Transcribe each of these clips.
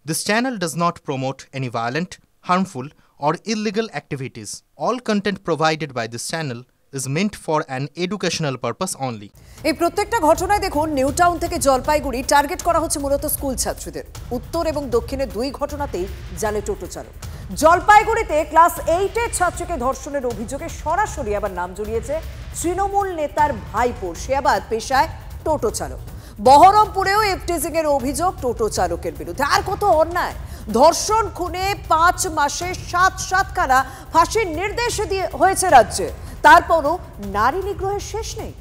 This channel does not promote any violent, harmful, or illegal activities. All content provided by this channel is meant for an educational purpose only. এই প্রত্যেকটা ঘটনায় দেখুন new town থেকে Jalpaiguri target করা হচ্ছে মূলত school ছাত্রীদের। উত্তর এবং দক্ষিণে দুই ঘটনাতেই জালে টোটো চালক। জলপাইগুড়িতে ক্লাস 8 এর ছাত্রীকে ধর্ষণের অভিযোগে সরাসরি আবার নাম জড়িয়েছে তৃণমূল নেতার ভাইপোর, সে আবার পেশায় টোটো চালক। বহরমপুরেও এফটিজিং এর অভিযোগ টোটো চালকের বিরুদ্ধে। আর কত অন্যায়! ধর্ষণ খুনে 5 মাসে 7 কারা ফাঁসির নির্দেশ দিয়ে হয়েছে রাজ্যে, তারপরও নারী নিগ্রহের শেষ নেই।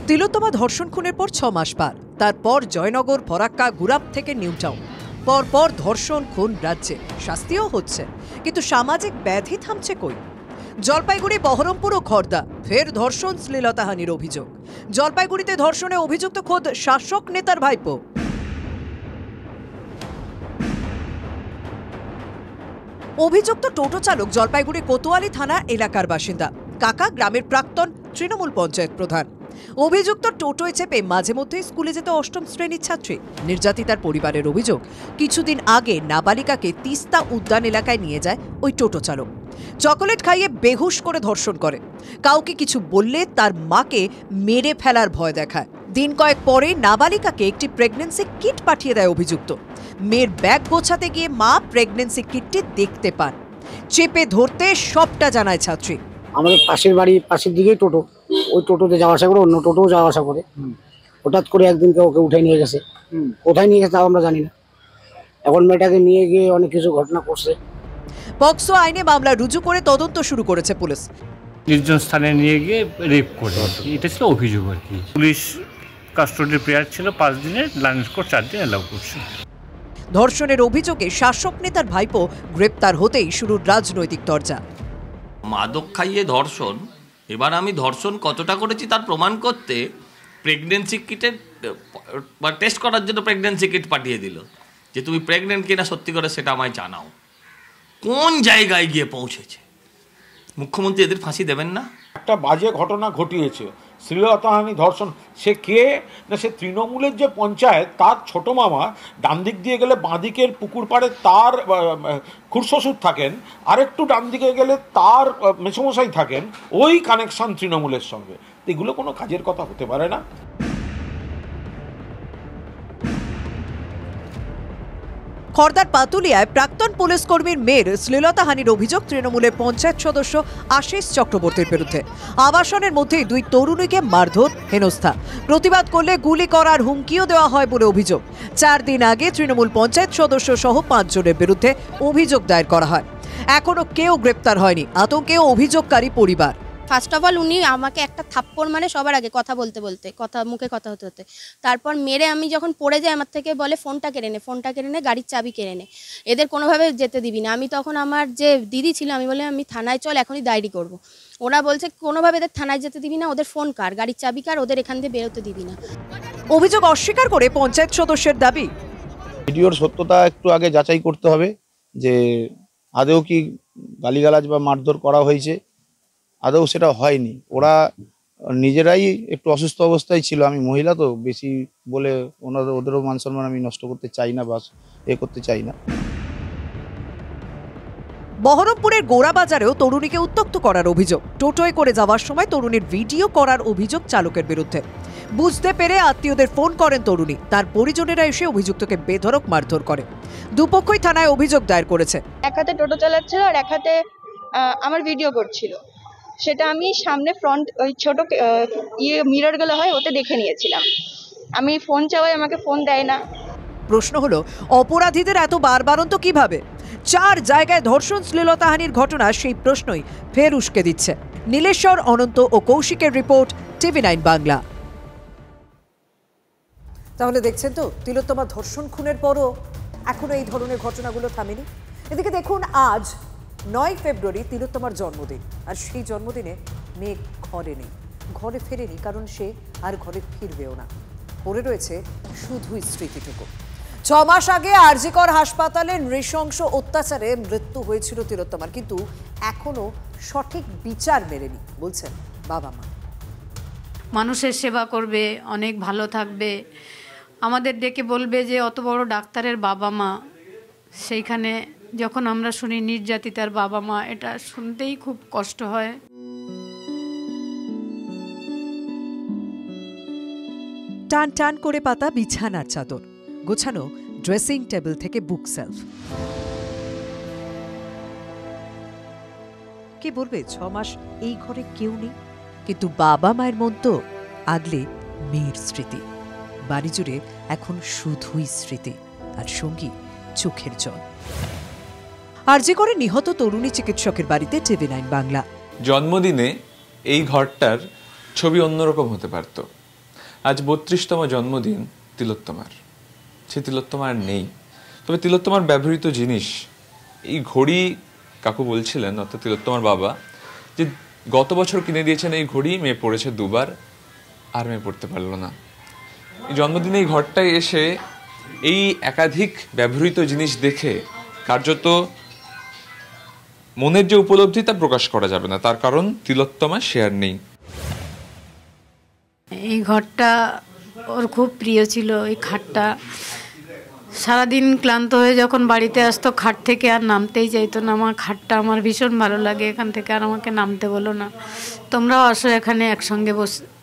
তিলোত্তমা ধর্ষণ খুনের পর 6 মাস পার, তারপর জয়নগর, ফরাক্কা, গুরাপ থেকে নিউ টাউন, পরপর ধর্ষণ খুন রাজ্যে, শাস্তিও হচ্ছে, কিন্তু সামাজিক ব্যাধি থামছে কই? জলপাইগুড়ি, বহরমপুর ও খড়দা ফের ধর্ষণ, শ্লীলতাহানির অভিযোগ। জলপাইগুড়িতে ধর্ষণে অভিযুক্ত খোদ শাসক নেতার ভাইপো। অভিযুক্ত টোটো চালক জলপাইগুড়ি কোতোয়ালি থানা এলাকার বাসিন্দা, কাকা গ্রামের প্রাক্তন তৃণমূল পঞ্চায়েত প্রধান। অভিযুক্ত টোটোয় চেপে মাঝে মধ্যে স্কুলে যেত 8ম শ্রেণীর ছাত্রী। নির্যাতিতার পরিবারের অভিযোগ, কিছুদিন আগে নাবালিকাকে তিস্তা উদ্যান এলাকায় নিয়ে যায় ওই টোটো চালক। চকোলেট খাইয়ে বেহুশ করে ধর্ষণ করে। কাউকে কিছু বললে তার মাকে মেরে ফেলার ভয় দেখায়। দিন কয়েক পরে নাবালিকাকে একটি প্রেগন্যান্সি কিট পাঠিয়ে দেয় অভিযুক্ত। মেয়ের ব্যাগ গোছাতে গিয়ে মা প্রেগন্যান্সি কিটটি দেখতে পান। চেপে ধরতে সবটা জানায় ছাত্রী। আমাদের পাশের বাড়ি, পাশের দিকেই টোটো, ওই টোটোতে যাওয়া আসা করে, অন্য টোটোও যাওয়া আসা করে। হঠাৎ করে একদিনকে ওকে উঠে নিয়ে গেছে। কোথায় নিয়ে গেছে তাও আমরা জানি না। এখন মেয়েটাকে নিয়ে গিয়ে অনেক কিছু ঘটনা করছে। পক্সো আইনে মামলা রুজু করে তদন্ত শুরু করেছে পুলিশ। নির্জন স্থানে নিয়ে গিয়ে রেপ করে, এটা ছিল অভিযোগ আর কি। পুলিশ কাস্টডি প্রেয়ার ছিল 5 দিনের, লাইন্স কোর্ট 4 দিন অ্যালাউ করছে। ধর্ষণের অভিযোগে শাসক নেতার ভাইপো গ্রেপ্তার হতেই শুরু রাজনৈতিক তরজা। মাদক খাইয়ে ধর্ষণ, এবার আমি ধর্ষণ কতটা করেছি তার প্রমাণ করতে প্রেগনেন্সি কিটের বা টেস্ট করার জন্য প্রেগনেন্সি কিট পাঠিয়ে দিল, যে তুমি প্রেগনেন্ট কিনা সত্যি করে সেটা আমায় জানাও। কোন জায়গায় গিয়ে পৌঁছেছে? মুখ্যমন্ত্রী এদের ফাঁসি দেবেন না? একটা বাজে ঘটনা ঘটিয়েছে, শ্লীলতাহানি, ধর্ষণ। সে কে না, সে তৃণমূলের যে পঞ্চায়েত, তার ছোট মামা। ডান দিক দিয়ে গেলে বাঁ দিকের পুকুর পাড়ে তার খুড়শ্বশুর থাকেন, আরেকটু ডান দিকে গেলে তার মেসমশাই থাকেন। ওই কানেকশন তৃণমূলের সঙ্গে। এগুলো কোনো কাজের কথা হতে পারে না। খড়দার পাতুলিয়ায় প্রাক্তন পুলিশ কর্মীর মেয়ের শ্লীলতাহানির অভিযোগ তৃণমূলের পঞ্চায়েত সদস্য আশিস চক্রবর্তীর বিরুদ্ধে। আবাসনের মধ্যেই 2 তরুণীকে মারধর, হেনস্থা, প্রতিবাদ করলে গুলি করার হুমকিও দেওয়া হয় বলে অভিযোগ। 4 দিন আগে তৃণমূল পঞ্চায়েত সদস্য সহ 5 জনের বিরুদ্ধে অভিযোগ দায়ের করা হয়। এখনো কেউ গ্রেপ্তার হয়নি, আতঙ্কেও অভিযোগকারী পরিবার। ফার্স্ট অফ অল উনি আমাকে একটা থাপ্পড় মানে সবার আগে কথা বলতে মুখে কথা হতে, তারপর মেরে আমি যখন পড়ে যাই আমার থেকে বলে ফোনটা কেড়ে নে, গাড়ির চাবি কেড়ে নে, এদের কোনোভাবে যেতে দিবি না। আমি তখন আমার যে দিদি ছিল, আমি বলে আমি থানায় চল, এখনই ডায়েরি করব। ওরা বলছে কোনোভাবে এদের থানায় যেতে দিবি না, ওদের ফোন কার, গাড়ির চাবি কার, ওদের এখান থেকে বেরোতে দিবি না। অভিযোগ অস্বীকার করে পঞ্চায়েত সদস্যের দাবি, ভিডিওর সত্যতা একটু আগে যাচাই করতে হবে, যে আদৌ কি গালিগালাজ বা মারধর করা হয়েছে। আদৌ সেটা হয়নি, ওরা নিজেরাই একটু অসুস্থ অবস্থায় ছিল। আমি মহিলা তো, বেশি বলে ওদেরও মান সম্মান আমি নষ্ট করতে চাই না বা করতে চাই না। বহরমপুরের গোড়াবাজারেও তরুণীকে উত্ত্যক্ত করার অভিযোগ। টোটোয় করে যাওয়ার সময় তরুণীর ভিডিও করার অভিযোগ চালকের বিরুদ্ধে। বুঝতে পেরে আত্মীয়দের ফোন করেন তরুণী, তার পরিজনেরা এসে অভিযুক্তকে বেধড়ক মারধর করে। দুপক্ষই থানায় অভিযোগ দায়ের করেছে। এক হাতে টোটো চালাচ্ছিল আর এক হাতে আমার ভিডিও করছিল। সেটা আমি সামনে ফ্রন্ট ওই ছোট মিররগুলো হয়, ওতে দেখে নিয়েছিলাম। আমি ফোন চাওয়াই আমাকে ফোন দেয় না। প্রশ্ন হলো, অপরাধীদের এত বারবারন্ত কিভাবে? 4 জায়গায় ধর্ষণ, শ্লীলতাহানির ঘটনা, সেই প্রশ্নই ফের উস্কে দিচ্ছে। নীলেশ্বর, অনন্ত ও কৌশিকের রিপোর্ট, TV9 বাংলা। তাহলে দেখছেন তো, তিলোত্তমা ধর্ষণ খুনের পরও এখনো এই ধরনের ঘটনাগুলো থামেনি। এদিকে দেখুন, আজ 9 ফেব্রুয়ারি তিলোত্তমার জন্মদিন, আর সেই জন্মদিনে মেয়ে ঘরে নেই, ঘরে ফেরেনি, কারণ সে আর ঘরে ফিরবেও না। পড়ে রয়েছে শুধুই স্মৃতিটুকু। 6 মাস আগে আরজিকর হাসপাতালে নৃশংস অত্যাচারে মৃত্যু হয়েছিল তিলোত্তমার, কিন্তু এখনো সঠিক বিচার মেলেনি বলছেন বাবা মা। মানুষের সেবা করবে, অনেক ভালো থাকবে, আমাদের ডেকে বলবে যে অত বড় ডাক্তারের বাবা মা, সেইখানে যখন আমরা শুনি নির্যাতিতার বাবা মা, এটা শুনতেই খুব কষ্ট হয়। টান টান করে পাতা বিছানার চাদর, গোছানো ড্রেসিং টেবিল থেকে বুক সেলফ। কে বলবে 6 মাস এই ঘরে কেউ নেই, কিন্তু বাবা মায়ের মন তো আগলে মেয়ের স্মৃতি। বাড়ি জুড়ে এখন শুধুই স্মৃতি, আর সঙ্গী চোখের জল। আরজি করে নিহত তরুণী চিকিৎসকের বাড়িতে TV9 বাংলা। জন্মদিনে এই ঘরটার ছবি অন্যরকম হতে পারত। আজ 32তম জন্মদিন তিলোত্তমার। সে তিলোত্তমার নেই, তবে তিলোত্তমার ব্যবহৃত জিনিস, এই ঘড়ি কাকু বলছিলেন, অর্থাৎ তিলোত্তমার বাবা, যে গত বছর কিনে দিয়েছেন এই ঘড়ি, মেয়ে পড়েছে 2বার, আর মেয়ে পড়তে পারল না। এই জন্মদিনে এই ঘরটায় এসে এই একাধিক ব্যবহৃত জিনিস দেখে কার্যত মনের যে উপলব্ধি তা প্রকাশ করা যাবে না, তার কারণ তিলোত্তমা সে আর নেই। এই ঘরটা ওর খুব প্রিয় ছিল। এই খাটটা সারাদিন ক্লান্ত হয়ে যখন বাড়িতে আসতো, খাট থেকে আর নামতেই চাইতো না। আমার খাটটা আমার ভীষণ ভালো লাগে, এখান থেকে আর আমাকে নামতে বলো না, তোমরাও আসো এখানে একসঙ্গে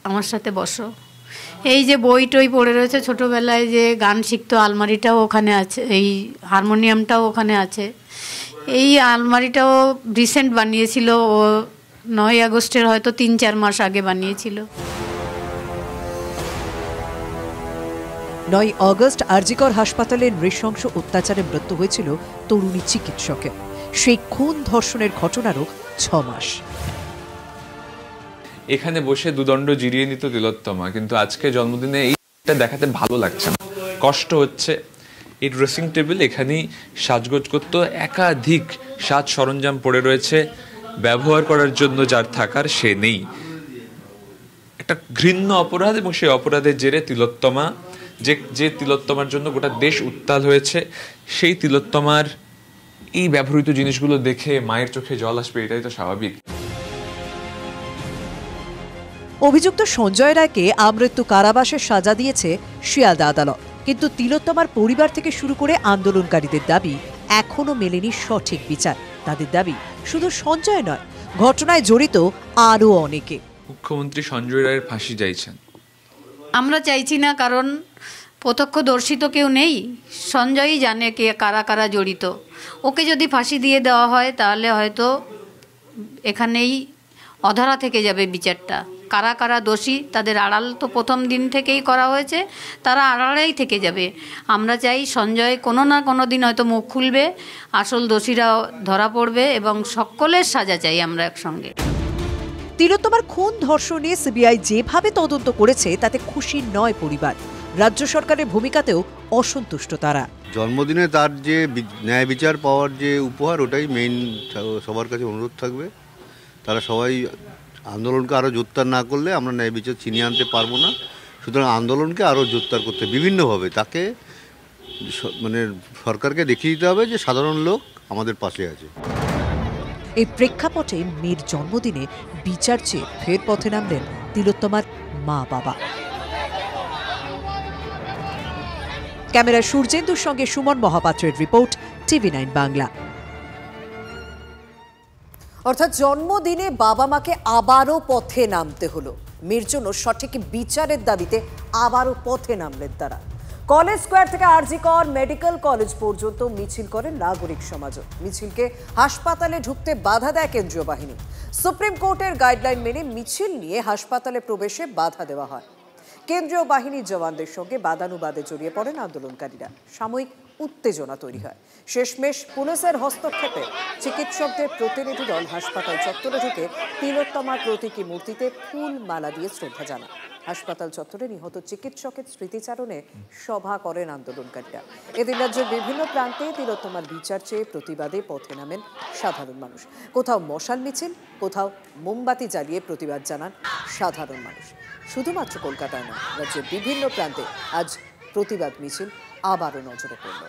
আমার সাথে বসো। এই যে বই টই পড়ে রয়েছে, ছোটোবেলায় যে গান শিখতো আলমারিটাও ওখানে আছে, এই হারমোনিয়ামটাও ওখানে আছে। এই আলমারিটাও রিসেন্ট বানিয়েছিল ও, 9 আগস্টের হয়তো 3-4 মাস আগে বানিয়েছিল। 9 আগস্ট আরজিকর হাসপাতালে নৃশংস অত্যাচারে মৃত্যু হয়েছিল তরুণী চিকিৎসকের। সেই খুন ধর্ষণের ঘটনারও 6 মাস। এখানে বসে দুদণ্ড জিরিয়ে নিত তিলোত্তমা, কিন্তু আজকে জন্মদিনে এইটা দেখাতে ভালো লাগছে না, কষ্ট হচ্ছে। এই ড্রেসিং টেবিল এখানেই সাজগোজ করতো, একাধিক সাজ সরঞ্জাম পড়ে রয়েছে, ব্যবহার করার জন্য যার থাকার সে নেই। একটা ঘৃণ্য অপরাধ, এবং সেই অপরাধের জেরে তিলোত্তমা, যে তিলোত্তমার জন্য গোটা দেশ উত্তাল হয়েছে, সেই তিলোত্তমার এই ব্যবহৃত জিনিসগুলো দেখে মায়ের চোখে জল আসবে, এটাই তো স্বাভাবিক। অভিযুক্ত সঞ্জয় রায়কে আমৃত্যু কারাবাসের সাজা দিয়েছে শিয়ালদা আদালত, কিন্তু তিলোত্তমার পরিবার থেকে শুরু করে আন্দোলনকারীদের দাবি এখনো মেলেনি সঠিক বিচার। তাদের দাবি শুধু সঞ্জয় নয়, ঘটনায় জড়িত আরও অনেকে। মুখ্যমন্ত্রী সঞ্জয় রায়ের ফাঁসি চাইছেন। আমরা চাইছি না, কারণ প্রত্যক্ষদর্শী তো কেউ নেই। সঞ্জয়ই জানে কে কারা কারা জড়িত। ওকে যদি ফাঁসি দিয়ে দেওয়া হয় তাহলে হয়তো এখানেই অধরা থেকে যাবে বিচারটা। কারা কারা দোষী তাদের আড়াল তো প্রথম দিন থেকেই করা হয়েছে, তারা আড়ালেই থেকে যাবে। আমরা চাই সঞ্জয় কোনো না কোনো দিন হয়তো মুখ খুলবে, আসল দোষীরা ধরা পড়বে, এবং সকলের সাজা চাই আমরা একসঙ্গে। তিলোত্তমার খুন ধর্ষণ নিয়ে সিবিআই যেভাবে তদন্ত করেছে তাতে খুশি নয় পরিবার। রাজ্য সরকারের ভূমিকাতেও অসন্তুষ্ট তারা। জন্মদিনে তার যে ন্যায় বিচার পাওয়ার যে উপহার, ওটাই মেইন। সবার কাছে অনুরোধ থাকবে, তারা সবাই আন্দোলনকে আরও জোরদার না করলে আমরা ন্যায় বিচার ছিনিয়ে আনতে পারবো না। সুতরাং আন্দোলনকে আরও জোরদার করতে বিভিন্নভাবে তাকে মানে সরকারকে দেখিয়ে দিতে হবে যে সাধারণ লোক আমাদের পাশে আছে। এই প্রেক্ষাপটে মেয়ের জন্মদিনে বিচার চেয়ে ফের পথে নামলেন তিলোত্তমার মা বাবা। ক্যামেরা সূর্যেন্দুর সঙ্গে সুমন মহাপাত্রের রিপোর্ট, TV9 বাংলা। অর্থাৎ জন্মদিনে বাবা মাকে আবারও পথে নামতে হলো। মেয়ের জন্য সঠিক বিচারের দাবিতে আবারও পথে নামলেন তারা। কলেজ স্কোয়ার থেকে আরজিকর মেডিকেল কলেজ পর্যন্ত মিছিল করেন নাগরিক সমাজও। মিছিলকে হাসপাতালে ঢুকতে বাধা দেয় কেন্দ্রীয় বাহিনী। সুপ্রিম কোর্টের গাইডলাইন মেনে মিছিল নিয়ে হাসপাতালে প্রবেশে বাধা দেওয়া হয়। কেন্দ্রীয় বাহিনীর জওয়ানদের সঙ্গে বাদানুবাদে জড়িয়ে পড়েন আন্দোলনকারীরা। সাময়িক উত্তেজনা তৈরি হয়। শেষমেশ পুলিশের হস্তক্ষেপে চিকিৎসকদের প্রতিনিধি দল হাসপাতাল চত্বরে ঢুকে তিলোত্তমার প্রতীকী মূর্তিতে ফুল মালা দিয়ে শ্রদ্ধা জানান। হাসপাতাল চত্বরে নিহত চিকিৎসকের স্মৃতিচারণে সভা করেন আন্দোলনকারীরা। এদিন রাজ্যের বিভিন্ন প্রান্তে তিলোত্তমার বিচার চেয়ে প্রতিবাদে পথে নামেন সাধারণ মানুষ। কোথাও মশাল মিছিল, কোথাও মোমবাতি জ্বালিয়ে প্রতিবাদ জানান সাধারণ মানুষ। শুধুমাত্র কলকাতায় নয়, রাজ্যের বিভিন্ন প্রান্তে আজ প্রতিবাদ মিছিল আবারও নজরে পড়ল।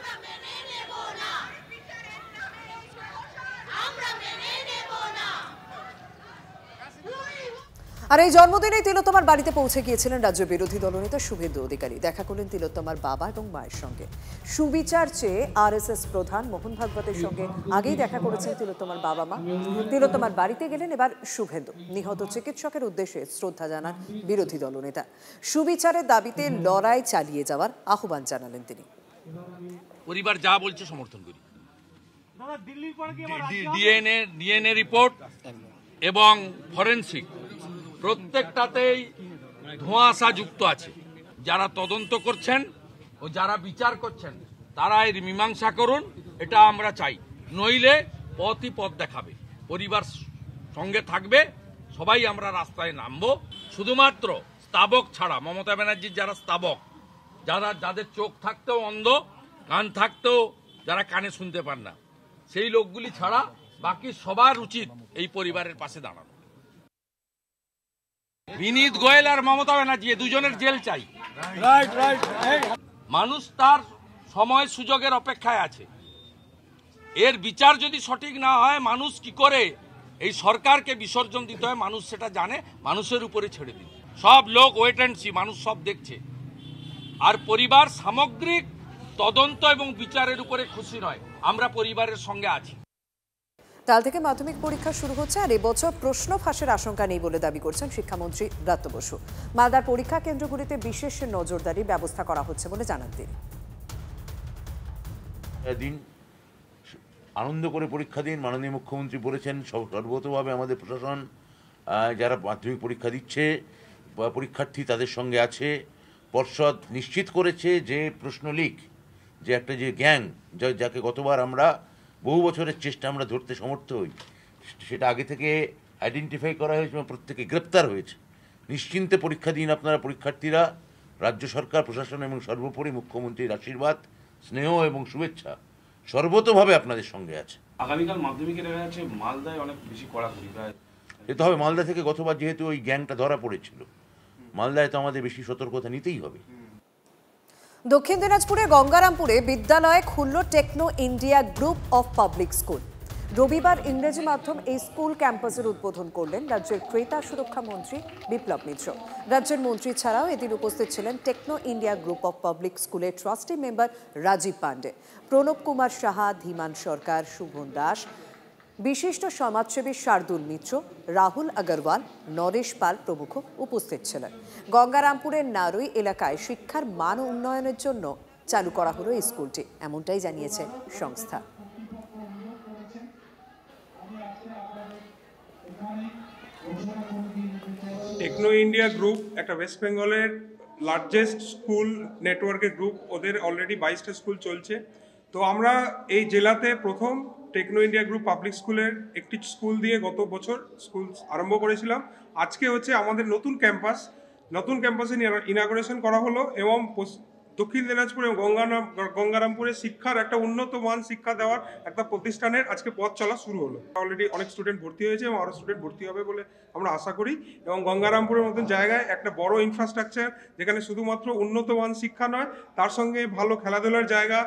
আর এই জন্মদিনে তিলোত্তমার বাড়িতে পৌঁছে গিয়েছিলেন রাজ্য বিরোধী দলনেতা শুভেন্দু অধিকারী। দেখা করলেন তিলোত্তমার বাবা এবং মায়ের সঙ্গে। সুবিচার চেয়ে আরএসএস প্রধান মোহন ভাগবতের সঙ্গে আগেই দেখা করেছেন তিলোত্তমার বাবা মা। তিলোত্তমার বাড়িতে গেলেন এবার শুভেন্দু। নিহত চিকিৎসকের উদ্দেশ্যে শ্রদ্ধা জানান বিরোধী দলনেতা। সুবিচারের দাবিতে লড়াই চালিয়ে যাওয়ার আহ্বান জানালেন তিনি। পরিবার যা বলছে সমর্থন করি। ডিএনএ রিপোর্ট এবং ফরেনসিক প্রত্যেকটাতেই ধোঁয়াশা যুক্ত আছে। যারা তদন্ত করছেন ও যারা বিচার করছেন তারা এর মীমাংসা করুন, এটা আমরা চাই। নইলে পথই পথ দেখাবে, পরিবার সঙ্গে থাকবে, সবাই আমরা রাস্তায় নামবো। শুধুমাত্র স্তাবক ছাড়া, মমতা ব্যানার্জির যারা স্তাবক, যাদের চোখ থাকতেও অন্ধ, কান থাকতেও যারা কানে শুনতে পান না, সেই লোকগুলি ছাড়া বাকি সবার উচিত এই পরিবারের পাশে দাঁড়ানো। বিনীত গোয়েল আর মমতা ব্যানার্জি দুজনের জেল চাই। মানুষ তার সময় সুযোগের অপেক্ষায় আছে। এর বিচার যদি সঠিক না হয়, মানুষ কি করে এই সরকারকে বিসর্জন দিতে হয় মানুষ সেটা জানে, মানুষের উপরে ছেড়ে দিন। সব লোক ওয়েট অ্যান্ড সি, মানুষ সব দেখছে। আর পরিবার সামগ্রিক তদন্ত এবং বিচারের উপরে খুশি নয়, আমরা পরিবারের সঙ্গে আছি। কাল থেকে মাধ্যমিক পরীক্ষা শুরু হচ্ছে, আর এবছর প্রশ্ন ফাঁসের আশঙ্কা নেই বলে দাবি করছেন শিক্ষামন্ত্রী ব্রাত্য বসু। মালদার পরীক্ষা কেন্দ্রগুলিতে বিশেষ নজরদারির ব্যবস্থা করা হচ্ছে বলে জানান তিনি। দিন আনন্দ করে পরীক্ষা দিন, মাননীয় মুখ্যমন্ত্রী বলেছেন। সর্বতভাবে আমাদের প্রশাসন যারা মাধ্যমিক পরীক্ষা দিচ্ছে বা পরীক্ষার্থী তাদের সঙ্গে আছে। পর্ষদ নিশ্চিত করেছে যে প্রশ্ন লিক যে একটা যে গ্যাং, যাকে গতবার আমরা বহু বছরের চেষ্টা আমরা ধরতে সমর্থ হই, সেটা আগে থেকে আইডেন্টিফাই করা হয়েছে এবং প্রত্যেকে গ্রেপ্তার হয়েছে। নিশ্চিন্তে পরীক্ষা দিন আপনারা পরীক্ষার্থীরা। রাজ্য সরকার, প্রশাসন এবং সর্বোপরি মুখ্যমন্ত্রীর আশীর্বাদ, স্নেহ এবং শুভেচ্ছা সর্বতভাবে আপনাদের সঙ্গে আছে। আগামীকাল মাধ্যমিকে দেখা যাচ্ছে মালদায় অনেক বেশি কড়াকড়ি প্রায় যেতে হবে। মালদা থেকে গতবার যেহেতু ওই গ্যাংটা ধরা পড়েছিল, মালদায় তো আমাদের বেশি সতর্কতা নিতেই হবে। দক্ষিণ দিনাজপুরে গঙ্গারামপুরে বিদ্যালয়ে খুলল Techno India group of public school. রবিবার ইংরেজি মাধ্যম এই স্কুল ক্যাম্পাসের উদ্বোধন করলেন রাজ্যের ক্রেতা সুরক্ষা মন্ত্রী বিপ্লব মিত্র। রাজ্যের মন্ত্রী ছাড়াও এদিন উপস্থিত ছিলেন Techno India group of public স্কুলের ট্রাস্টি মেম্বার রাজীব পান্ডে, প্রণব কুমার সাহা, ধীমান সরকার, শুভন দাস, বিশিষ্ট সমাজসেবী শার্দুল মিত্র, রাহুল আগরওয়াল, নরেশ পাল প্রমুখ উপস্থিত ছিলেন। গঙ্গারামপুরের নারুই এলাকায় শিক্ষার মান উন্নয়নের জন্য চালু করা হলো এই স্কুলটি, এমনটাই জানিয়েছে সংস্থা। টেকনো ইন্ডিয়া গ্রুপ একটা ওয়েস্ট বেঙ্গলের লার্জেস্ট স্কুল নেটওয়ার্কের গ্রুপ। ওদের অলরেডি 22টা স্কুল চলছে। তো আমরা এই জেলাতে প্রথম টেকনো ইন্ডিয়া গ্রুপ পাবলিক স্কুলের একটি স্কুল দিয়ে গত বছর স্কুল আরম্ভ করেছিলাম। আজকে হচ্ছে আমাদের নতুন ক্যাম্পাসে ইনাগুরেশন করা হলো এবং দক্ষিণ দিনাজপুর এবং গঙ্গারামপুরে শিক্ষার একটা উন্নত মান শিক্ষা দেওয়ার একটা প্রতিষ্ঠানের আজকে পথ চলা শুরু হলো। অলরেডি অনেক স্টুডেন্ট ভর্তি হয়েছে এবং আরও স্টুডেন্ট ভর্তি হবে বলে আমরা আশা করি। এবং গঙ্গারামপুরের মতন জায়গায় একটা বড় ইনফ্রাস্ট্রাকচার, যেখানে শুধুমাত্র উন্নত মান শিক্ষা নয়, তার সঙ্গে ভালো খেলাধুলার জায়গা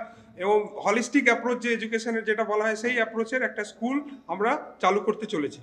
এবং হলিস্টিক অ্যাপ্রোচ যে এডুকেশনের যেটা বলা হয় সেই অ্যাপ্রোচের একটা স্কুল আমরা চালু করতে চলেছি।